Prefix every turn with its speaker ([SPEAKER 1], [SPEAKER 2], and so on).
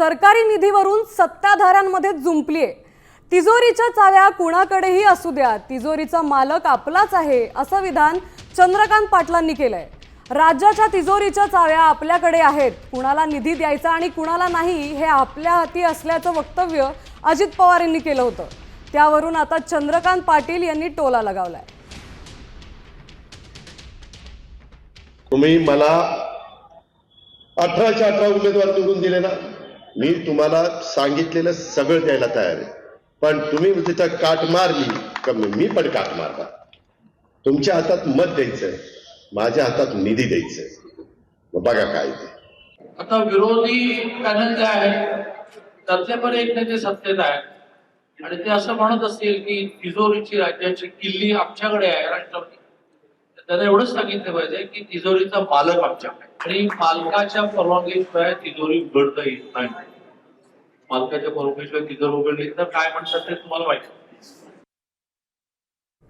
[SPEAKER 1] सरकारी निधीवरून सत्ताधाऱ्यांमध्ये जुंपलीये। तिजोरीच्या चाव्या कुणाकडेही असू द्या, तिजोरीचा मालक आपलाच आहे असं विधान चंद्रकांत पाटलांनी केलंय। राज्याच्या तिजोरीच्या चाव्या आपल्याकडे आहेत, कुणाला निधी द्यायचा आणि कुणाला नाही हे आपल्या हाती असल्याचं वक्तव्य अजित पवार यांनी केलं होतं। त्यावरून आता चंद्रकांत पाटील यांनी टोला लगावलाय।
[SPEAKER 2] तुम्ही मला 18च्या 18 उमेदवार निवडून दिले ना, मी तुम्हाला सांगितलेलं सगळं द्यायला तयार आहे, पण तुम्ही तिथं काट मारली का मी पण काट मारणार। तुमच्या हातात मत द्यायचंय, माझ्या हातात निधी द्यायचंय, मग बघा काय ते।
[SPEAKER 3] आता विरोधी पॅनल जे आहे त्यातले पण एक नेते सत्तेत आहेत आणि ते असं म्हणत असतील की तिजोरीची राज्याची किल्ली आमच्याकडे आहे राष्ट्रपती, त्याला एवढंच सांगितलं पाहिजे की तिजोरीचा मालक आमच्याकडे आणि मालकाच्या परवानगीशिवाय तिजोरी उघडता येत नाही। मालकाच्या परवानगीशिवाय तिजोरी उघडली तर काय म्हणतात ते तुम्हाला माहिती।